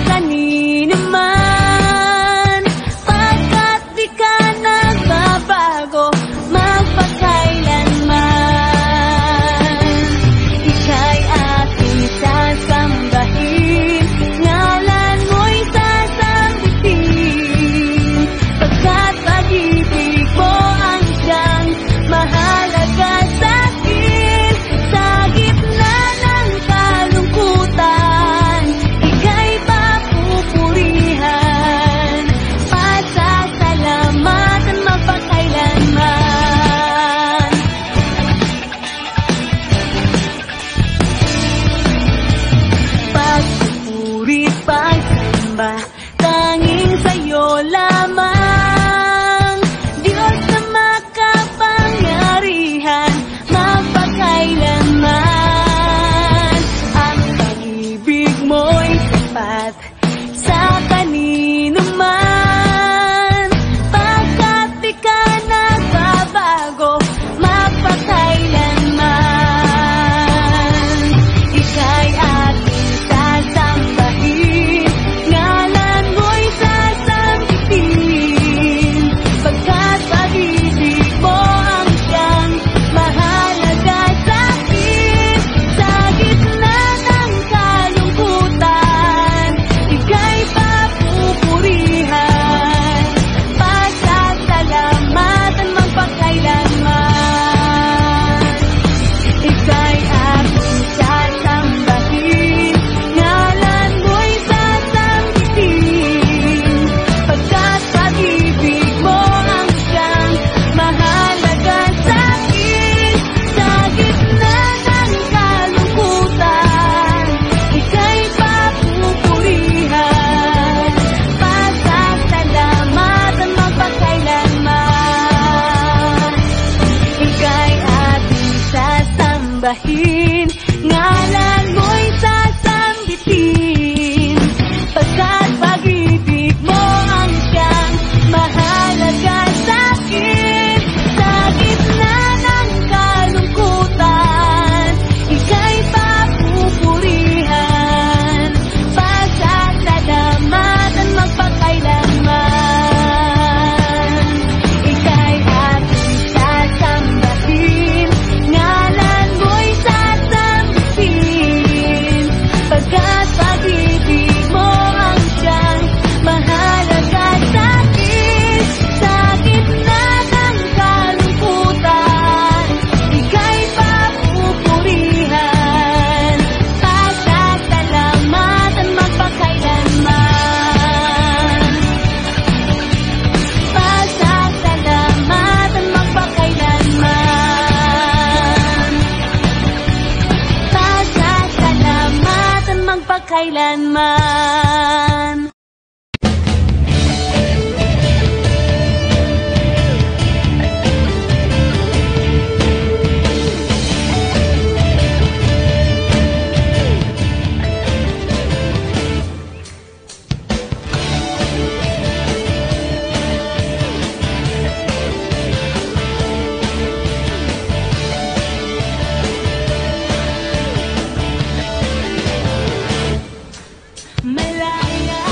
kanino man, pagkat di ka nagbabago magpakailanman. Ika'y aking sasambahin, ngalan mo'y sasambitin, pagkat pag-ibig mo ang siyang mahalaga sa'kin. Sa gitna ng kalungkutan, ika'y papupurihan, pasasalamatan magpakailanman. Pagpupuri't pagsamba, tanging sa'yo lamang, Diyos na makapangyarihan magpakailanman. Ang pag-ibig mo'y sapat sa kanino man, pagkat di ka nagbabago magpakailanman. Ika'y aking sasambahin, ngalan mo'y sasambitin, pagkat pag-ibig mo ang siyang mahalaga sa'kin. Sa gitna ng kalungkutan, ika'y papupurihan, pasasalamatan magpakailanman. Ika'y aking sasambahin, ngalan mo'y sasambitin, pagkat pag-ibig mo ang siyang mahalaga sa'kin. Sa gitna ng kalungkutan, ika'y papupurihan, pasasalamatan magpakailanman. Ika'y ating sasambahin, ngalan mo'y sasambitin, pagkat pag-ibig mo ang siyang mahalaga sa'kin. Sa gitna ng kalungkutan, ika'y papupurihan, pasasalamatan magpakailanman. Ika'y ating sasambahin, ngalan mo'y sasambitin, pagkat pag-ibig mo ang siyang mahalaga sa'kin. Sa gitna ng kalungkutan, ika'y papupurihan, pasasalamatan magpakailanman. Pasasalamatan magpakailanman. Pasasalamatan magpakailanman. Malaya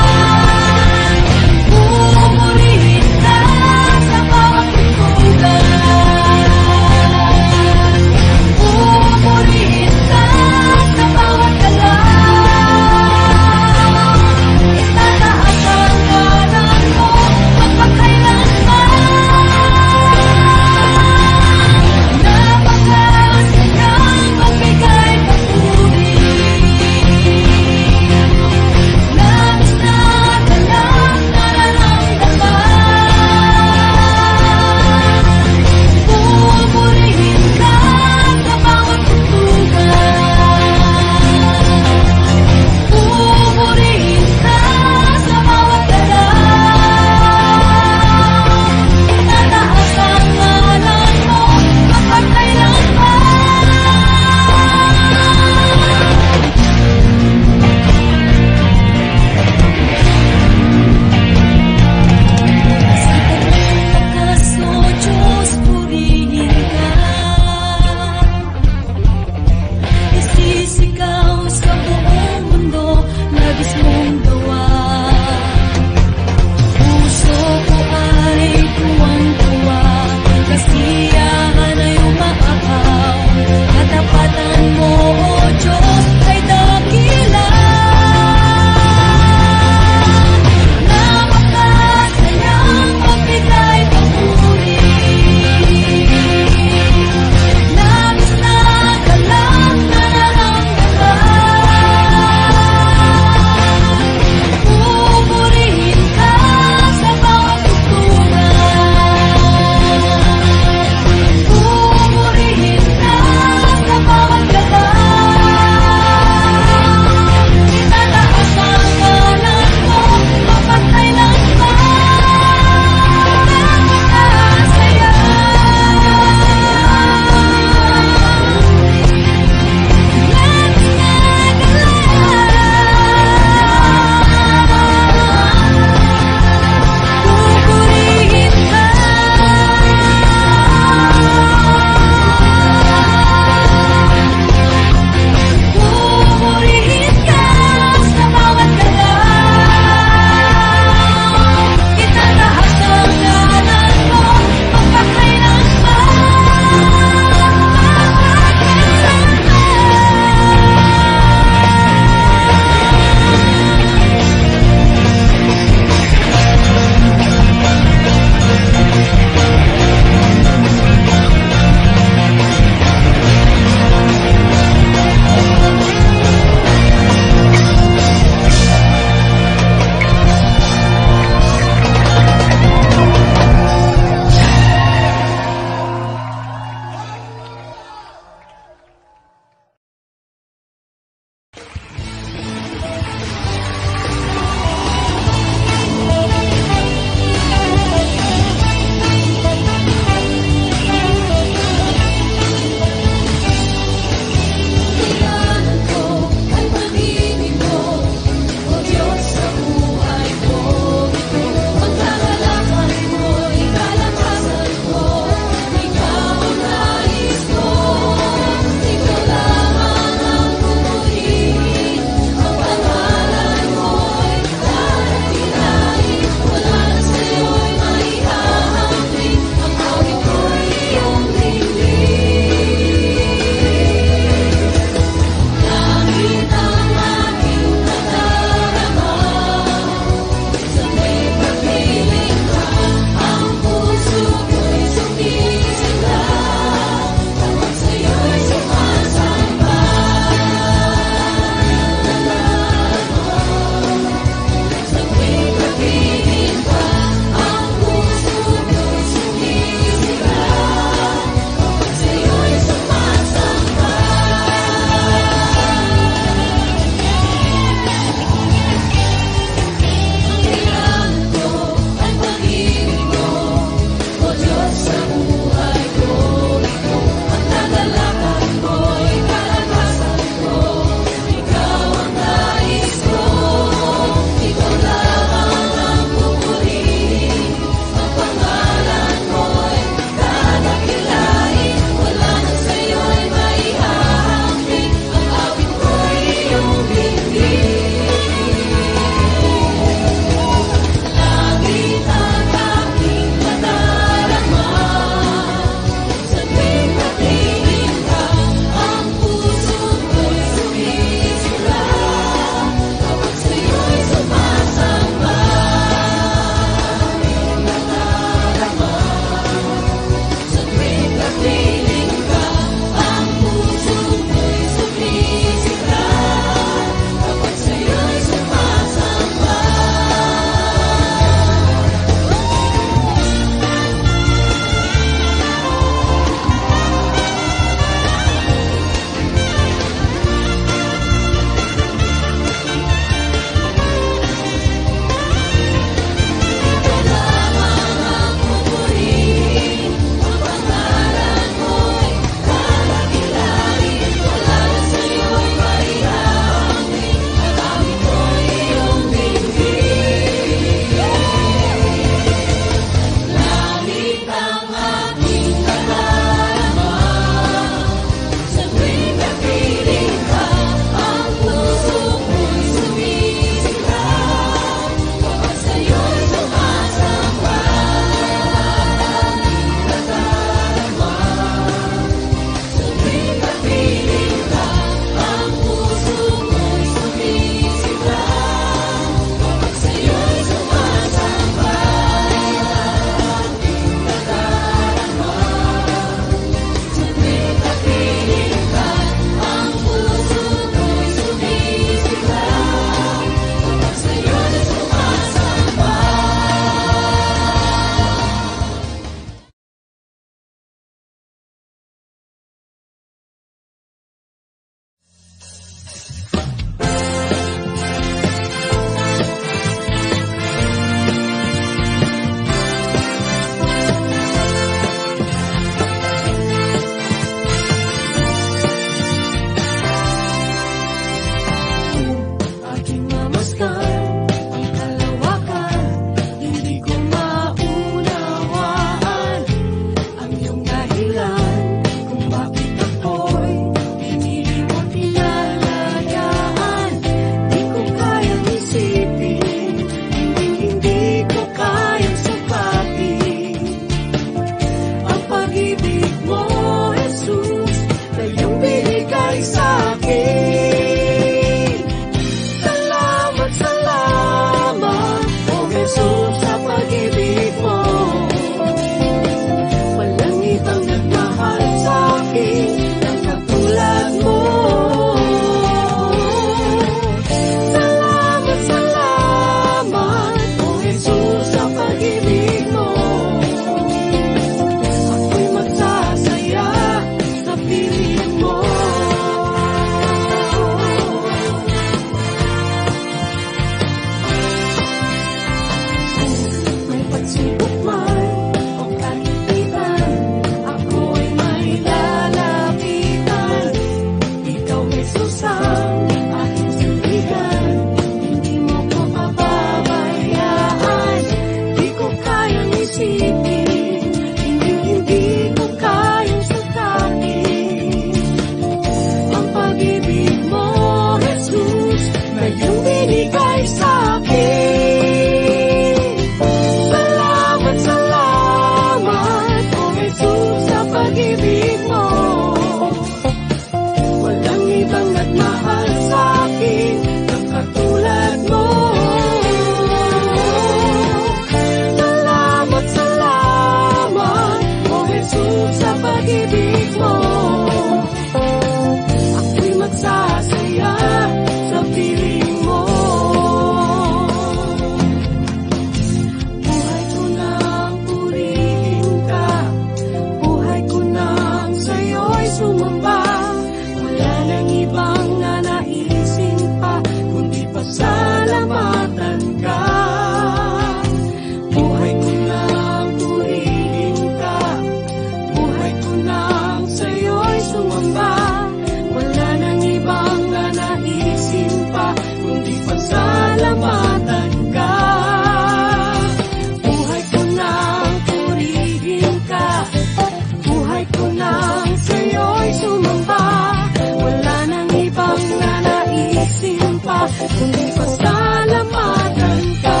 kundi pasalamatan ka.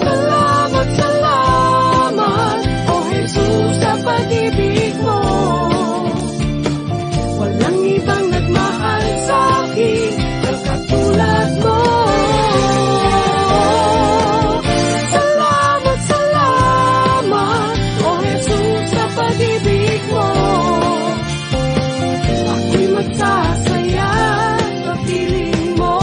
Salamat, salamat, O Jesus, sa pag-ibig mo. Walang ibang nagmahal sa'kin ang katulad mo. Salamat, salamat, O Jesus, sa pag-ibig mo. Ako'y magsasaya sa piling mo.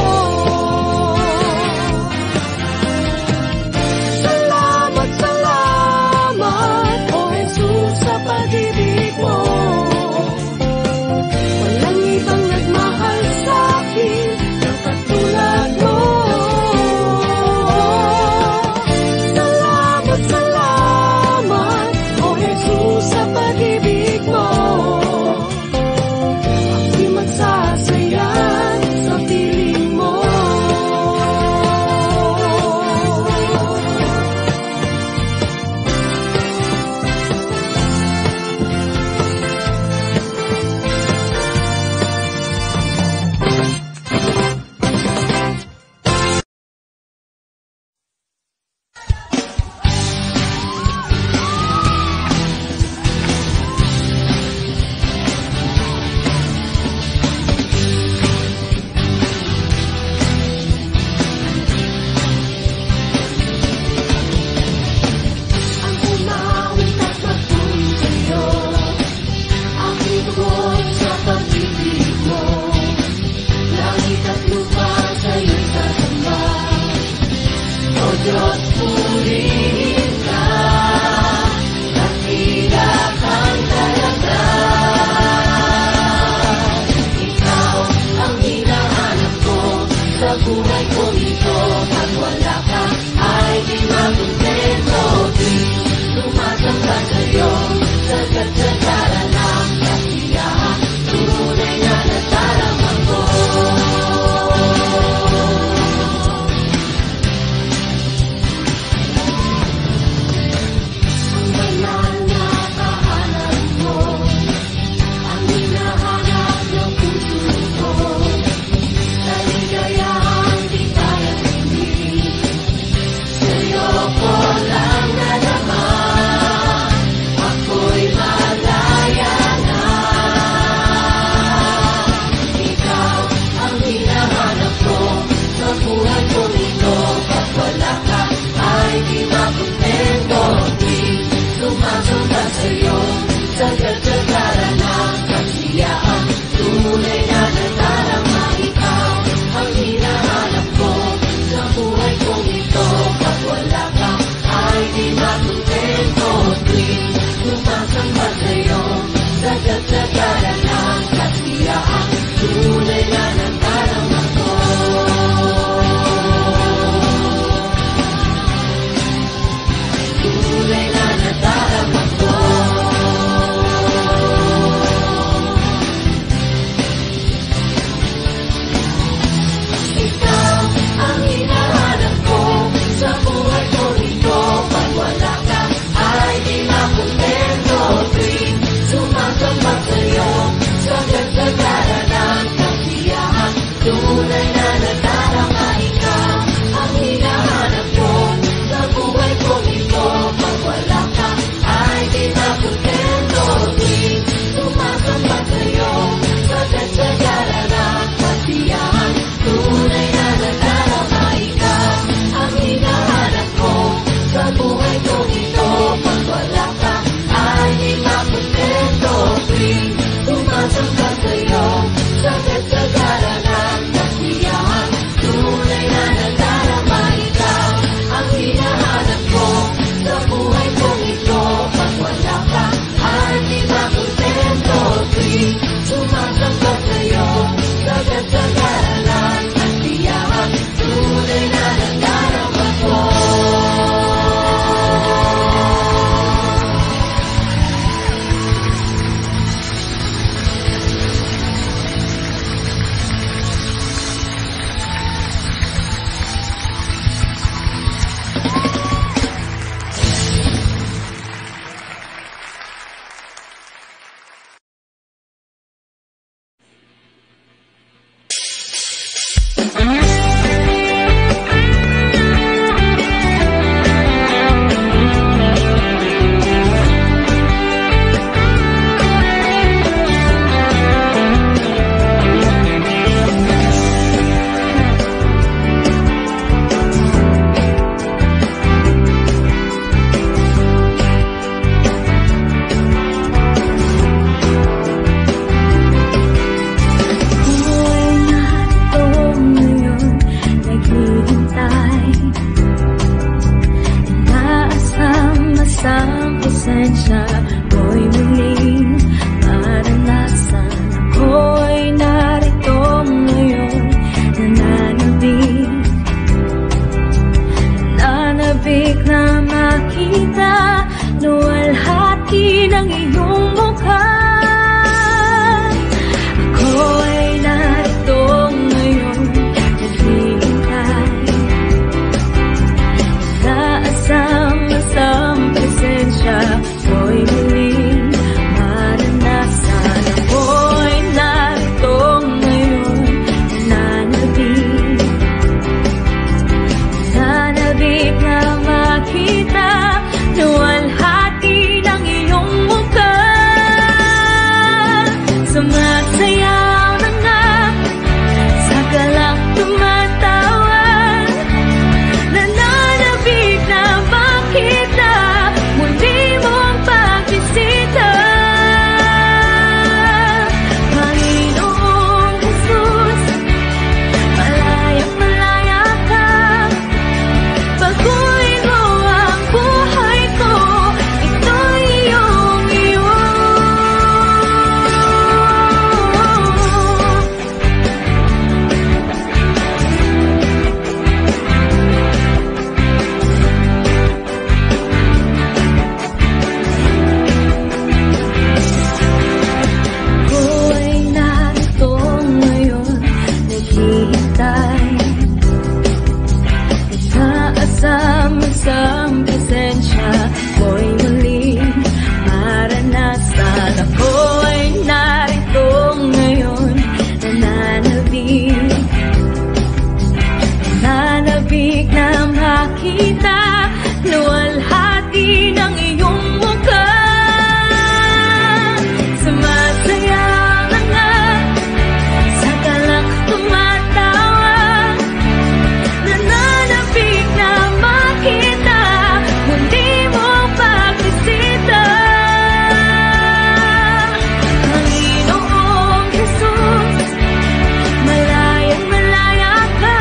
Salamat, salamat, O Jesus, sa pag-ibig mo. Walang ibang nagmahal sa'kin ang katulad mo. Salamat, salamat, O Jesus, sa pag-ibig mo. Ako'y magsasaya sa piling mo. Ang umawit at magtuloy sa'yo, aking tugon sa pag-ibig mo. Langit at lupa sa'yo'y sasamba. O Diyos, purihin ka, dakila kang talaga. Ikaw ang hinahanap ko sa buhay kong ito. Pag wala ka ay di makontento. Lumasamba sa'yo, sagat sa daralang kasiyahan, tunay na nadarama ko. Ang banal na tahanan mo, ang hinahanap ng puso ko. Kaligayahan di kayang hindi, sa'yo ko lang nadama. Ako'y malalaman. makita, luwalhati ng iyong mukha. Sumasaya ka sa galak tumatawa, nananabik na makita, mundi mo pagbisita. Panginoong Jesus, malayang malaya ka,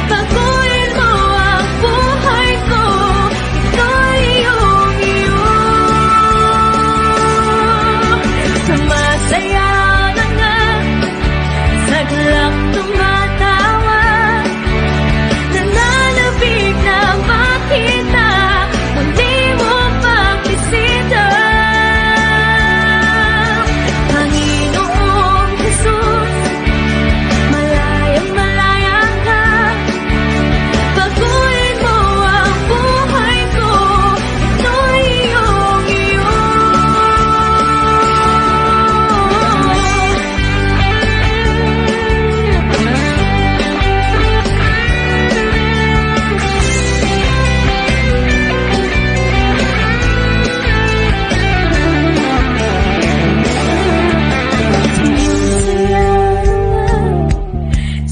baguhin mo ang buhay ko, ito'y iyong iyo. Sumasaya ka nga, sa galak tumatawa, nananabik na makita, mundi mo pagbisita. Panginoong Jesus, malayang malaya ka, baguhin mo ang buhay ko, ito'y iyong iyo.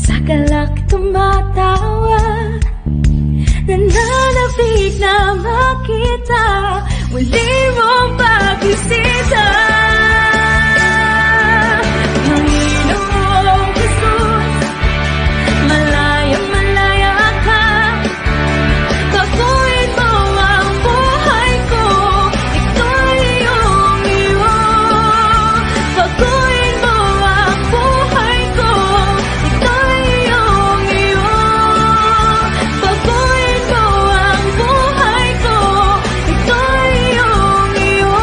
Sa galak tumatawa, nananabik na makita, muli mong pagbisita. Panginoong Jesus, malayang malaya ka, baguhin mo ang buhay ko, ito'y iyong iyo. Baguhin mo ang buhay ko, ito'y iyong iyo. Baguhin mo ang buhay ko, ito'y iyong iyo.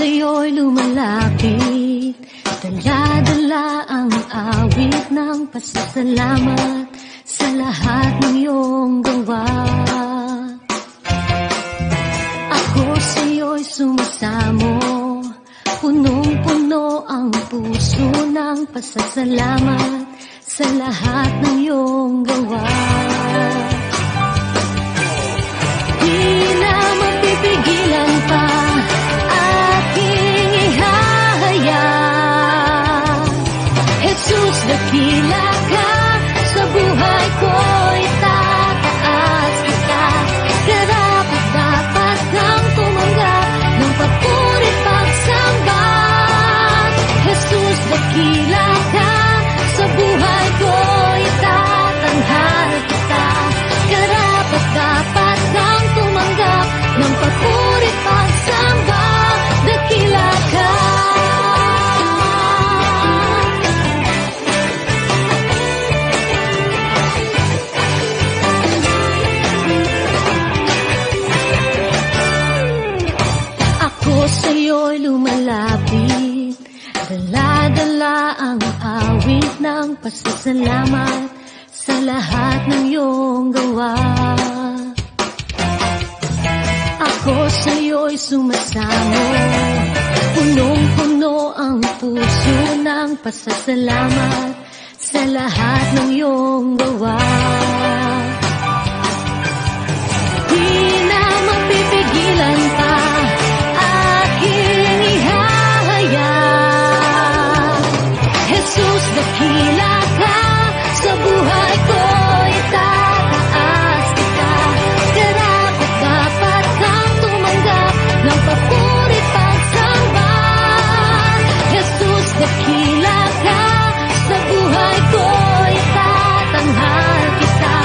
sa'yo'y lumalapit, dala-dala ang awit ng pasasalamat sa lahat ng iyong gawa. Ako sa'yo'y sumasamo, punong-puno ang puso ng pasasalamat sa lahat ng iyong gawa. Di na mapipigilan pa aking ihahayag, Jesus, dakila ka sa buhay ko'y tataas kita. Karapat-dapat kang tumanggap ng papuri pagsamba. Jesus, dakila ka sa buhay ko'y tatanghal kita. Karapat-dapat kang tumanggap ng papuri pagsamba. Dakila ka. Sa'yo'y lumalapit, dala-dala ang awit ng pasasalamat sa lahat ng iyong gawa. Ako sa'yo'y sumasamo, punong-puno ang puso ng pasasalamat sa lahat ng iyong gawa. Di na mapipigilan pa aking ihahayag, Jesus, dakila ka sa buhay ko'y tataas kita. Karapat-dapat kang tumanggap ng papuri pagsamba. Jesus, dakila ka sa buhay ko'y tatanghal kita.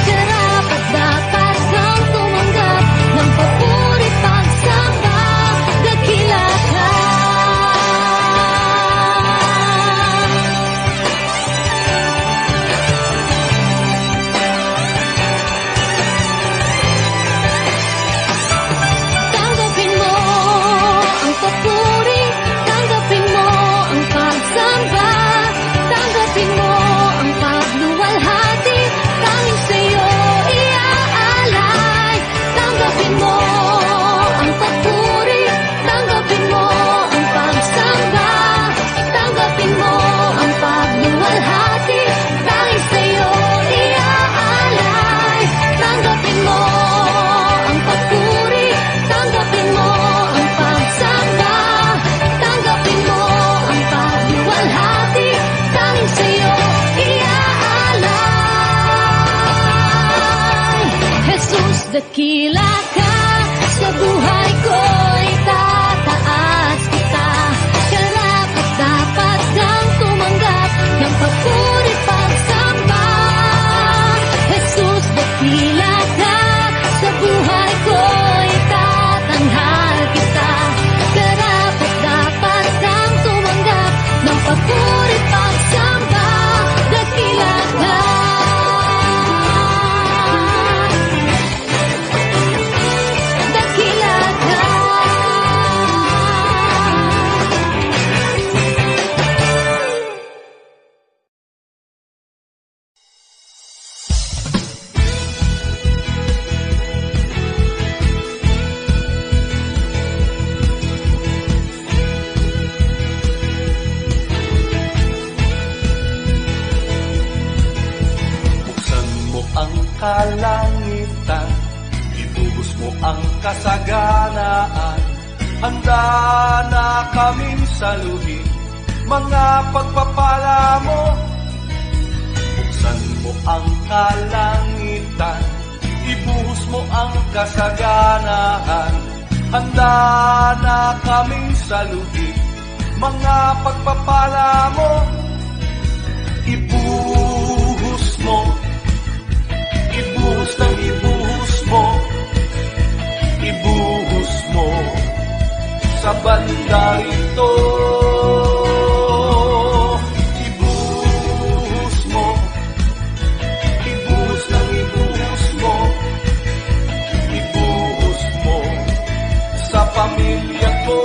Karapat-dapat kang tumanggap ng papuri pagsamba. Dakila ka. Tanggapin mo ang papuri, tanggapin mo ang pagsamba, tanggapin mo ang pagluwalhati, tanging sa'yo iaalay. Tanggapin mo ang papuri, tanggapin mo ang pagsamba, tanggapin mo ang pagluwalhati, tanging sa'yo iaalay. Tanggapin mo ang papuri, tanggapin mo ang pagsamba, tanggapin mo ang pagluwalhati, tanging sa'yo iaalay. Jesus, dakila ka sa buhay ko'y tataas kita. Karapat-dapat kang tumanggap ng papuri pagsamba. Jesus, dakila ka sa buhay ko'y tatanghal kita. Karapat-dapat kang tumanggap ng papuri pagsamba. Dakila ka. Dakila ka. Buksan mo ang kalangitan, ibuhos mo ang kasaganaan. Handa na kaming saluhin mga pagpapala mo. Buksan mo ang kalangitan, ibuhos mo ang kasaganaan. Handa na kaming saluhin mga pagpapala mo. Ibuhos mo, ibuhos ng ibuhos mo, ibuhos mo sa banda rito. Ibuhos mo, ibuhos ng ibuhos mo, ibuhos mo sa pamilya ko.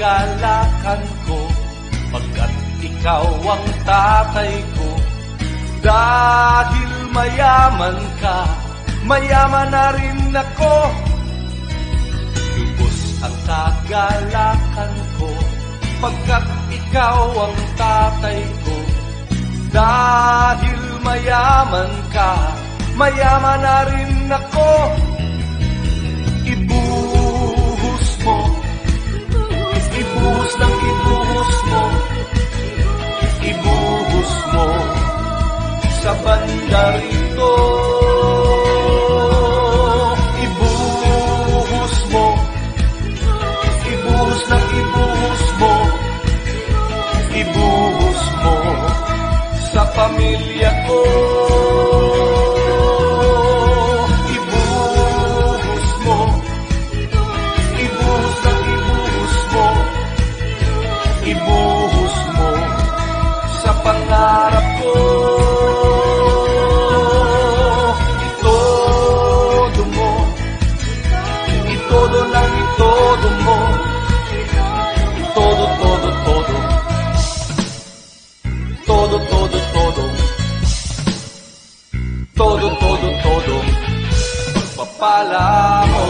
kagalakan ko, pagkat ikaw ang tatay ko. Dahil mayaman ka, mayaman na rin ako. Lubos ang kagalakan ko, pagkat ikaw ang tatay ko. Dahil mayaman ka, mayaman na rin ako. Ibuhos mo, ibuhos ng ibuhos mo, ibuhos mo sa banda rito. Ibuhos mo, ibuhos ng ibuhos mo, ibuhos mo sa pamilya ko. Ibuhos mo, ibuhos ng ibuhos mo, ibuhos mo sa pangarap ko. Itodo mo, itodo lang itodo mo, todo, todo, todo, todo, todo, todo, todo, todo, todo, pagpapala mo.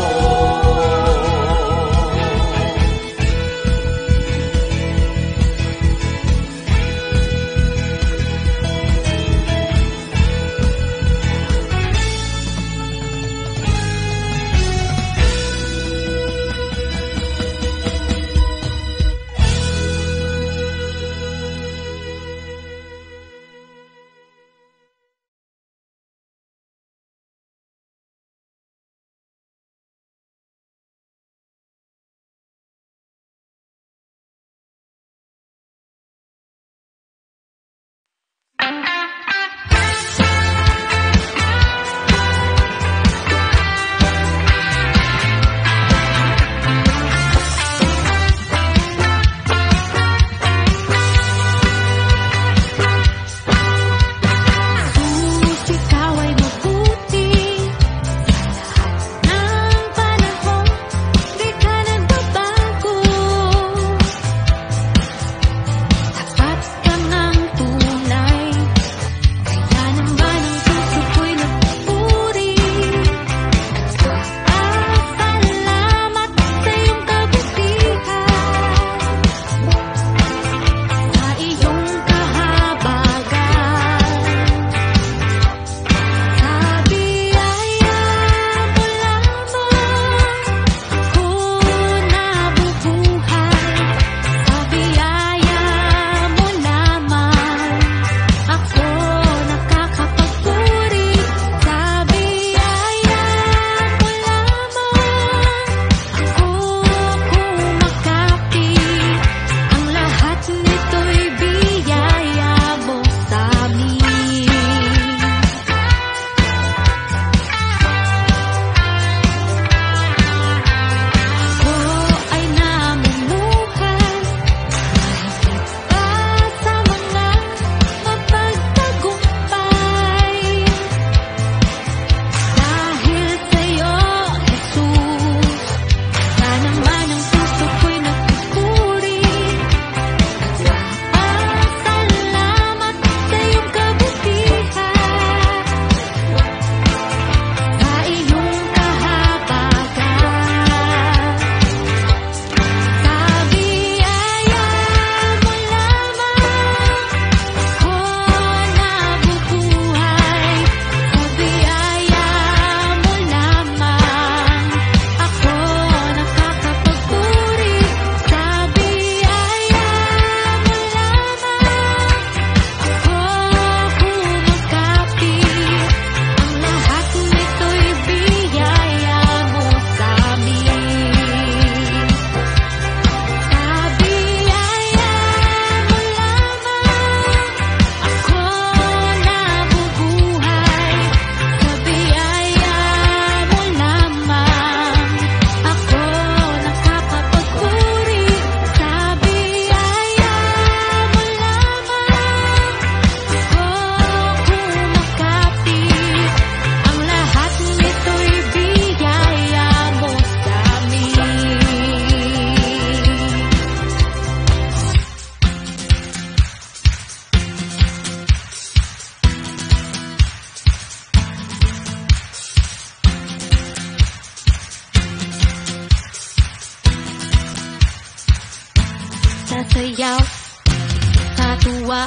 tuwa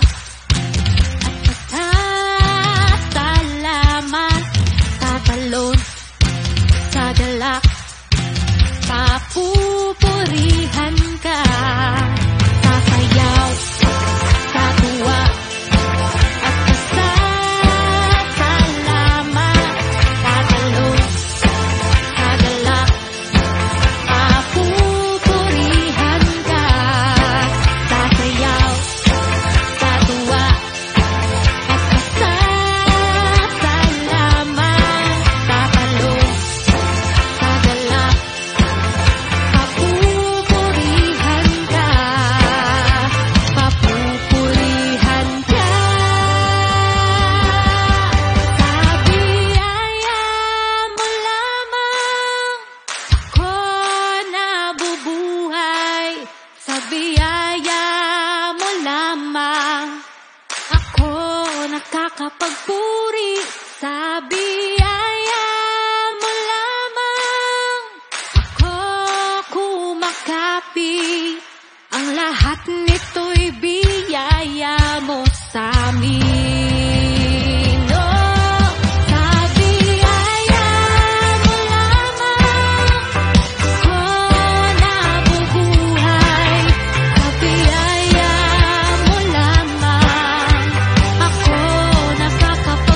at pasasalamat. Tatalon sa galak, papupurihan ka. Sasayaw sa tuwa at pasasalamat. Tatalon sa galak, papupurihan ka. Sasayaw sa tuwa at pasasalamat. Tatalon sa galak, papupurihan ka. Papupurihan ka. Sa biyaya mo lamang ako nakakapagpuri. Sa biyaya mo lamang ako kumakapi. Ang lahat nito'y biyaya mo sa amin. Oh, sa biyaya mo lamang ako nabubuhay. Sa biyaya mo lamang ako nakakapagpuri.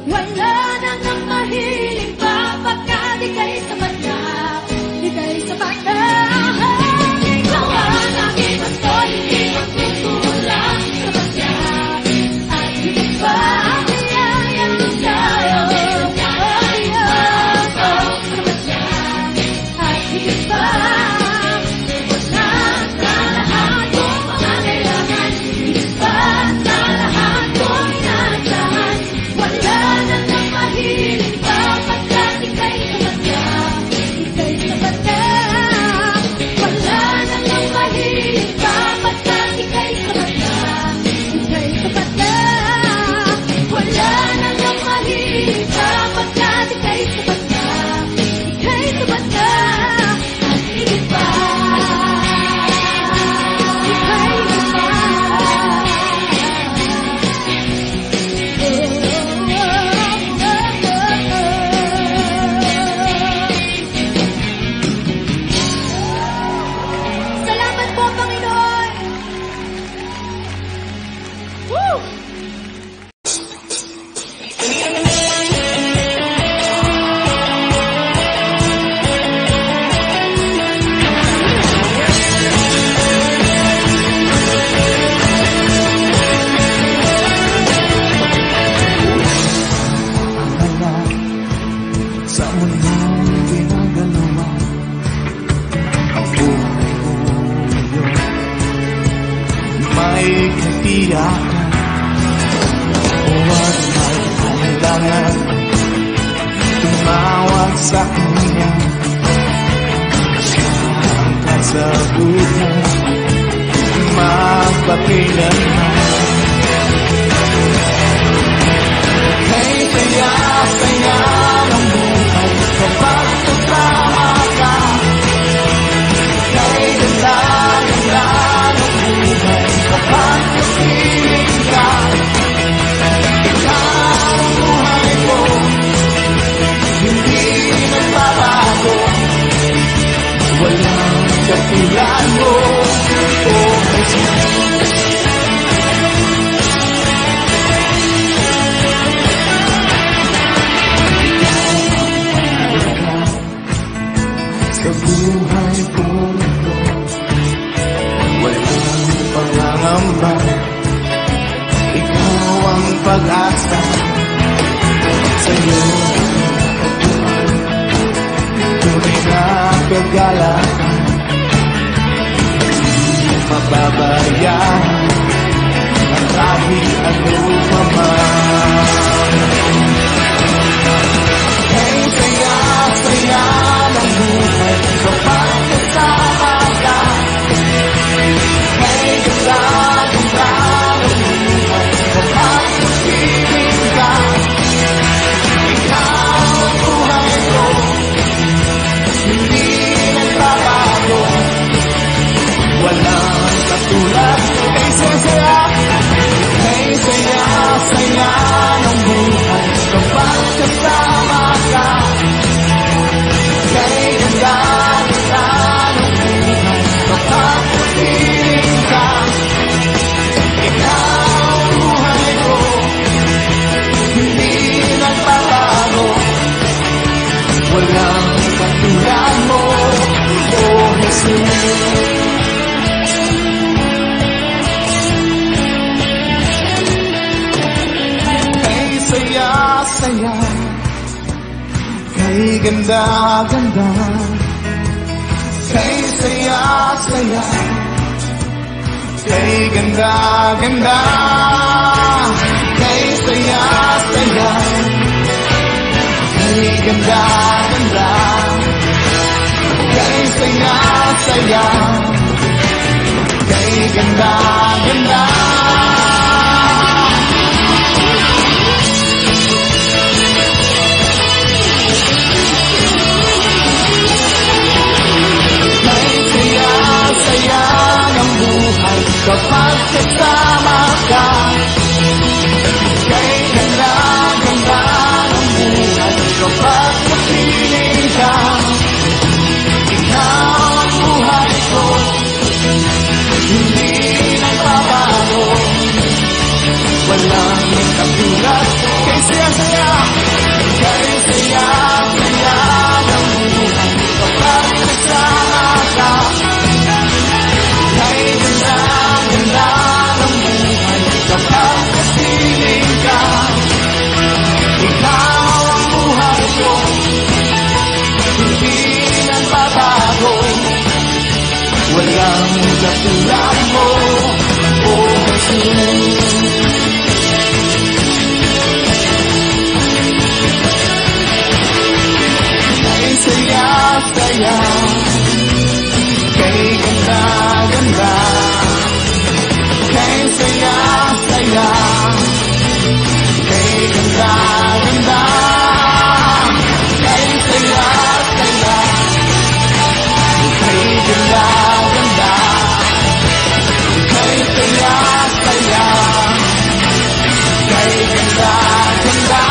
Wala nang ang mahiling pa, pagkat ika'y sapat na, ika'y sapat na. Ikaw ang aking gusto, hindi magkukulang, sapat na, at higit pa. Tumawag sa kanya, siyang kasagutan, magpakilanman. Kay saya-saya ng buhay kapag kasama ka. Kay ganda-ganda ng buhay kapag kapiling ka. Ikaw ang buhay ko, hindi nagbabago. Walang katulad mo, oh Jesus. Sa buhay kong ito, walang pangangamba. Ikaw ang pag-asa, sa'yo tunay na kagalakan. Hindi mababayan ang kahit ano paman. Kay saya-saya ng buhay kapag kasama ka. Kay ganda-ganda ng buhay kapag kapiling ka. Ikaw ang buhay ko, hindi nagbabago. Walang katulad. Kay saya-saya, kay saya-saya ng buhay kapag kasama ka. Kay ganda-ganda ng buhay kapag kapiling ka. Ikaw ang buhay ko, hindi nagbabago. Walang katulad mo, oh Jesus. Kay saya-saya, kay ganda-ganda. Kay saya-saya, kay ganda-ganda. Kay saya-saya, kay ganda-ganda. Kay saya-saya, kay ganda-ganda. Kay saya-saya ng buhay kapag kasama ka. Kay ganda-ganda ng buhay kapag kapiling ka. Ikaw ang buhay ko, hindi nagbabago. walang katulad mo, O Jesus. Kay saya-saya, kay ganda-ganda, kay saya-saya, kay ganda-ganda, kay saya-saya, kay ganda-ganda, kay saya-saya, kay ganda-ganda.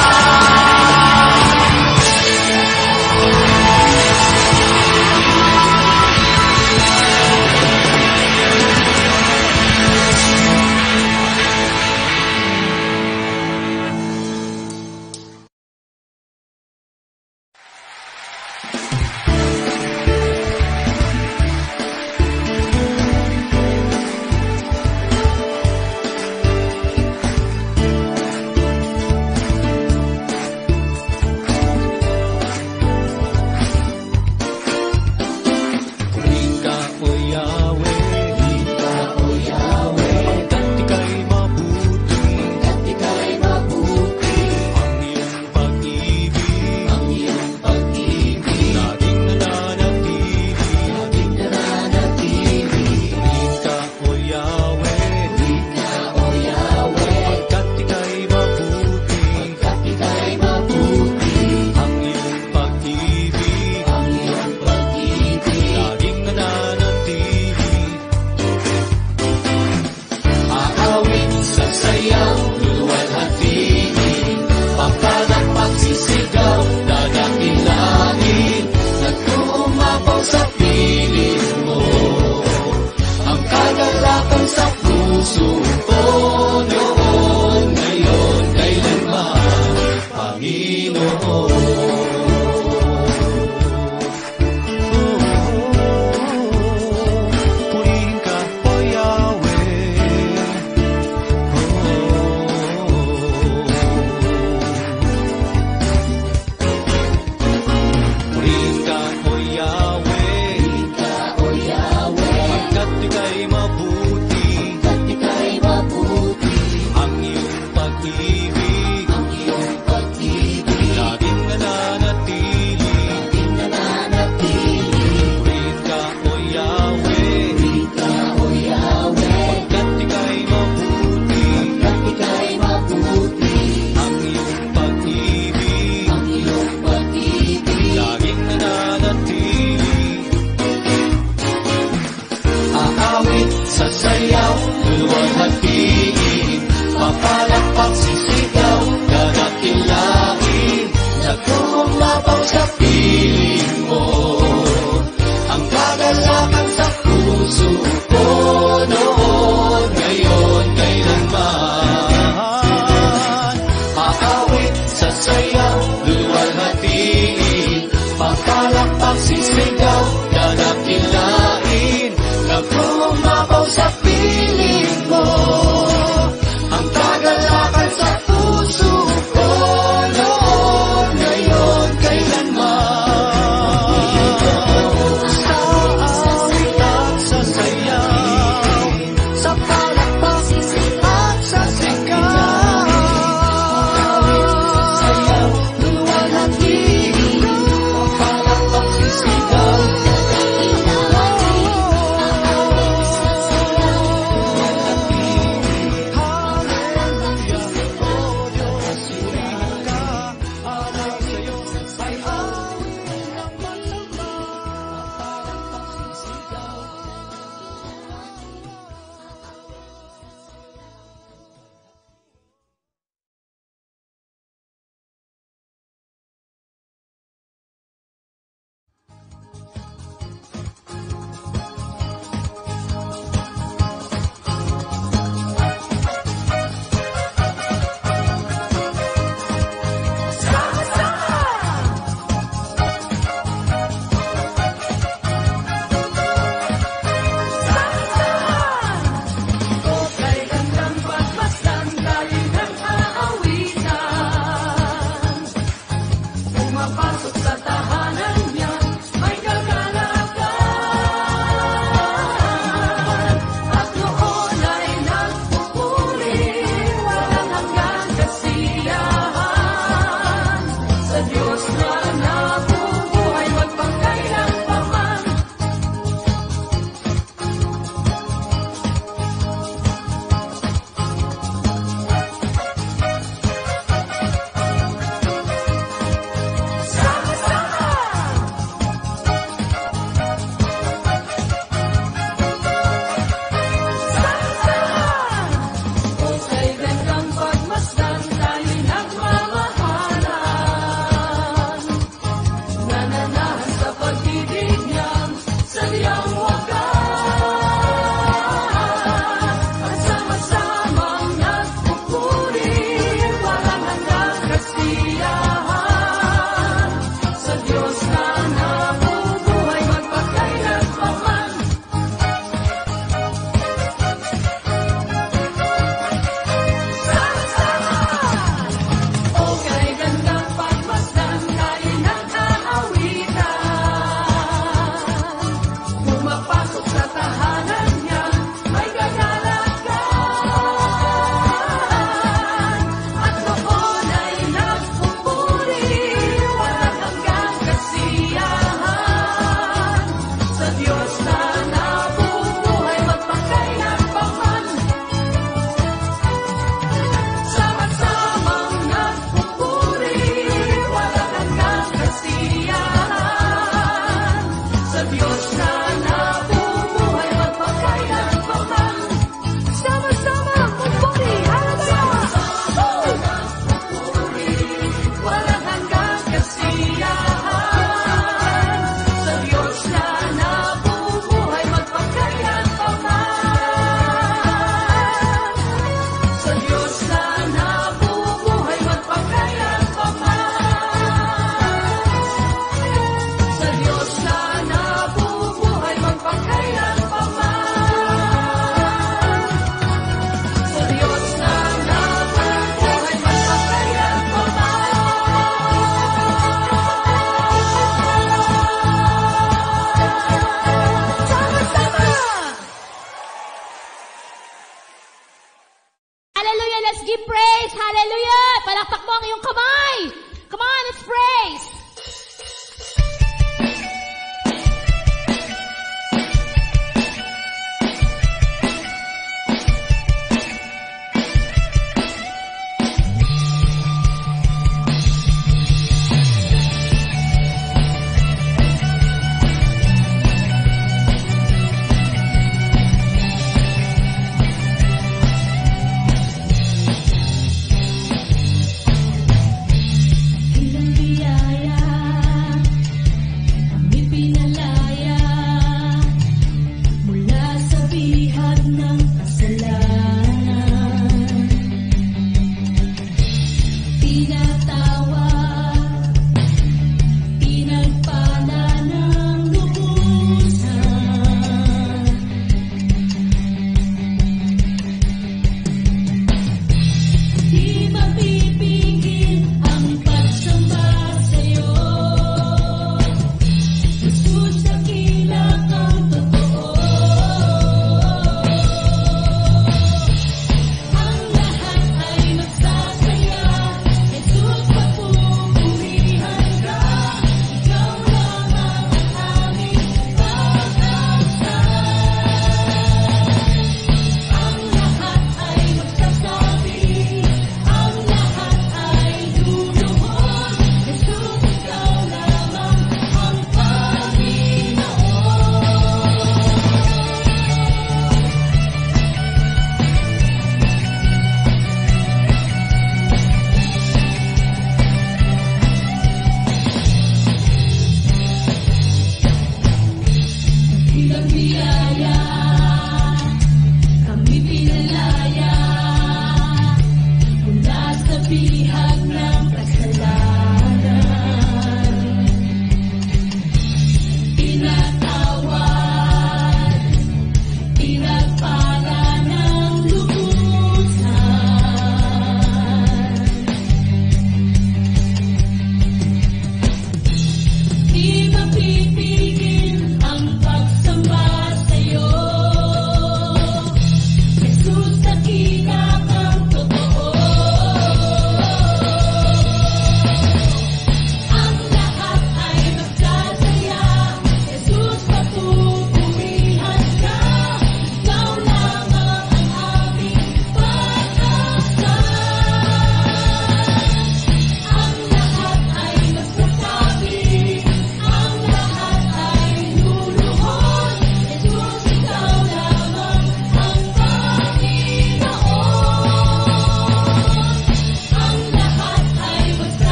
Ang iyong pag-ibig, laging nananatili.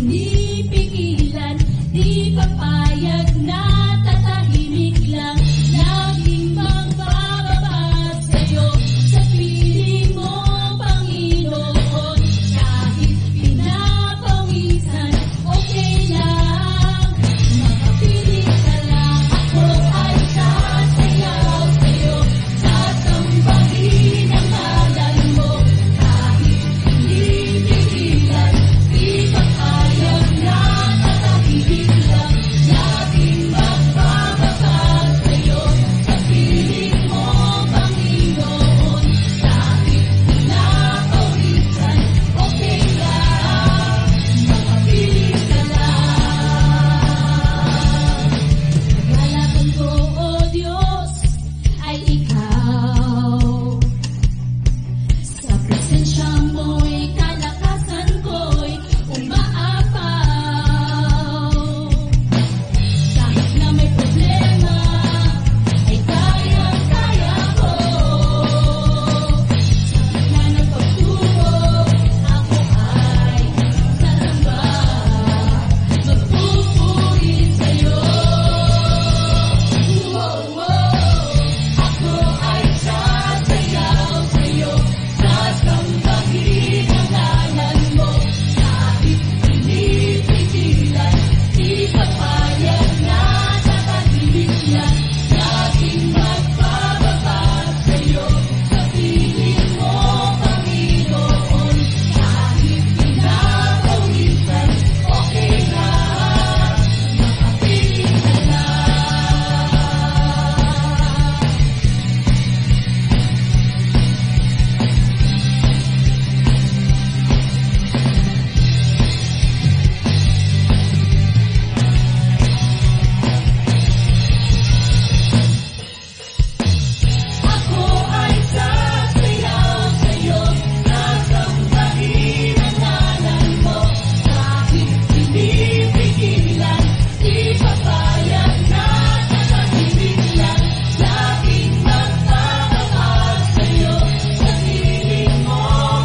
pinipigilan, di papayag na tatahimik lang. Laging magbababa sa'yo, sa piling mo, Panginoon. Kahit pinapawisan, okay lang. Makapiling ka lang, ako ay sasayaw sa'yo. Sasambahin ang ngalan mo, kahit pinipigilan, di papayag na tatahimik lang. Laging magbababa sa'yo, sa piling mo, Panginoon. Kahit pinapawisan, okay lang. Makapiling ka lang. Kalaban ko, O Diyos, ay ikaw. Sa presensya mo'y kalakasan ko'y umaapaw. Kahit na may problema, ay kaya-kaya ko. Sa gitna ng pagsubok, ako ay sasamba. Magpupuri sa'yo. Ako ay sasayaw sa'yo, sasambahin ang ngalan mo. Kahit pinipigilan, di papayag na tatahimik lang. Laging magbababa sa'yo, sa piling mo, Panginoon. Kahit pinapawisan, okay lang. Makapiling ka lang. Ako ay sasayaw sa'yo, sasambahin ang ngalan mo. Kahit pinipigilan, di papayag na tatahimik lang. Laging magbababa sa'yo, sa piling mo,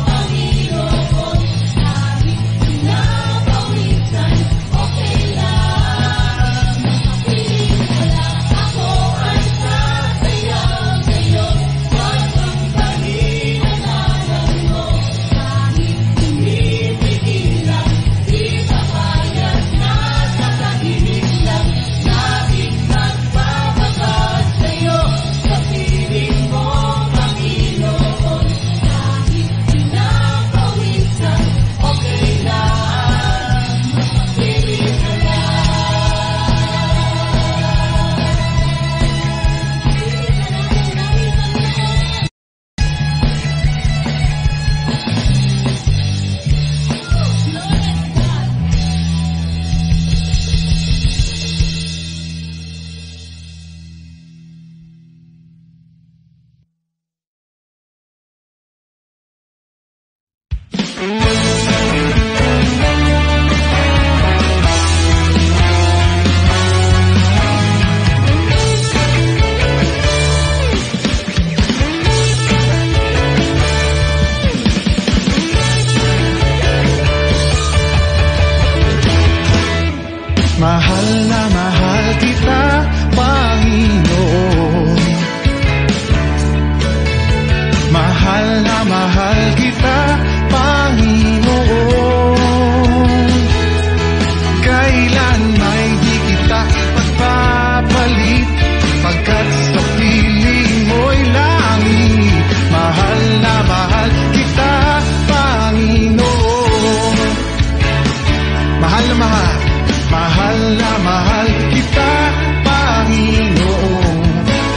Panginoon. Kahit pinapawisan, okay lang. Makapiling ka lang. Ako ay sasayaw sa'yo, sasambahin ang ngalan mo. Kahit pinipigilan, di papayag na tatahimik lang. Laging magbababa sa'yo, sa piling mo, Panginoon. Kahit pinapawisan, okay lang. Makapiling ka Mahal na mahal kita, Panginoon. Mahal na mahal kita, Panginoon. Kailan may di kita ipagpapalit, pagkat sa piling mo'y langit. Mahal na mahal kita, Panginoon. Mahal na mahal, mahal na mahal kita, Panginoon.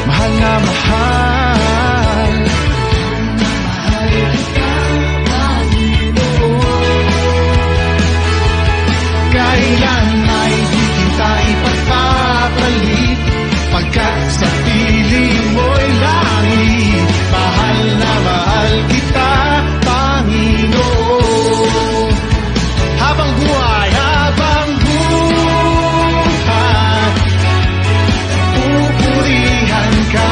Mahal na mahal, mahal kita, Panginoon. Kailan ay di kita ipagpapalit, pagkat sa piling mo'y langit. Mahal na mahal kita, Panginoon. Habang buhay, pupurihan ka.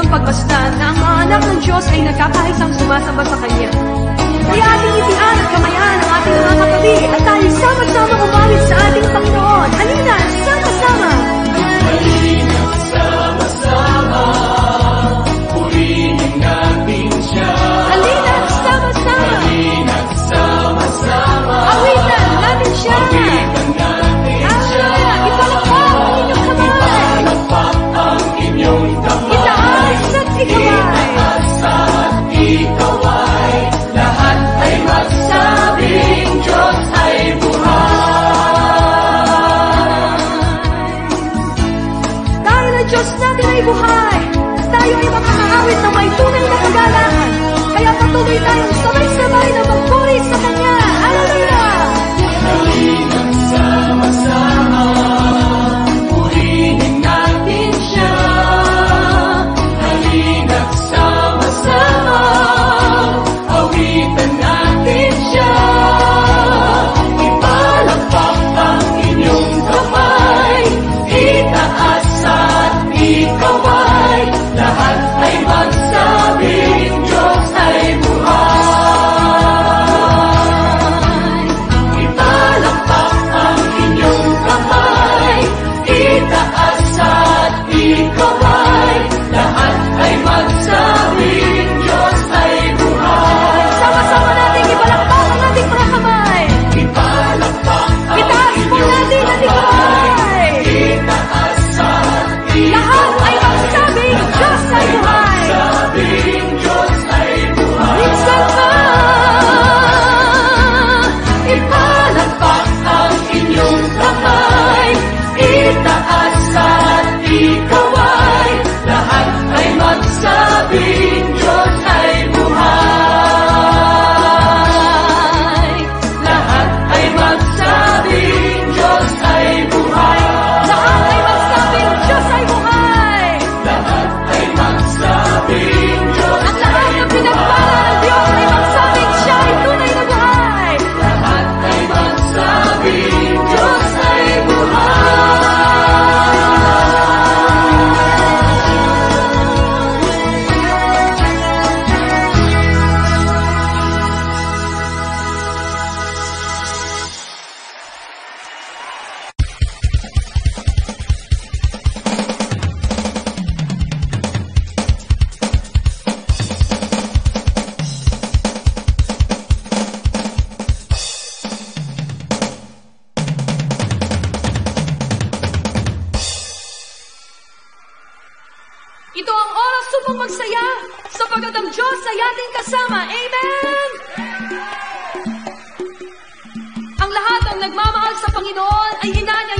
pagmasdan na ang mga anak ng Diyos ay nagkakaisang sumasamba sa Kanya. Kaya ating itian at kamayan ang ating mga katabi at tayo sama-sama umawit sa ating Panginoon. Halina, sama-sama! Halina, sama-sama, purihin natin siya. Halina, sama-sama! Halina, sama-sama, Awitan natin siya! awitan natin siya. Ipalakpak ang inyong kamay! Ipalakpak ang inyong kamay. Itaas at ikaway! Itaas at ikaway, lahat ay magsabing Diyos ay buhay. Dahil ang Diyos natin ay buhay, tayo ay makakaawit ng may tunay na kagalahan. Kaya patuloy tayong sabay-sabay na magpuri sa Kanya. Hallelujah! Halina, sama-sama, purihin natin siya. Halina, sama-sama, awitan natin siya. Ipalakpak ang inyong kamay, itaas at ikaway, lahat ay magsabing Diyos ay buhay. Ipalakpak ang inyong kamay, itaas at ikaway, lahat ay magsabing Diyos ay buhay. Sama-sama natin ipalakpak ang ating mga kamay. Ipalakpak ang Itaas po natin ang ating kamay. itaas at Lahat ay magsabing Diyos ay buhay. ikaway, Diyos ay buhay. Minsan pa, Ipalakpak ang inyong kamay, itaas at ikaway, lahat ay magsabing Diyos ay buhay. Lahat ay magsabing Diyos ay buhay. lahat ay magsabing Diyos ay buhay. Lahat ay magsabing Diyos At lahat ng pinagpala ng Diyos ay magsabing siya ay tunay na buhay. lahat ay magsabing Diyos ay buhay. Ito ang oras upang magsaya sapagkat ang Diyos ay ating kasama. Amen! Ang lahat ng nagmamahal sa Panginoon ay inanyaya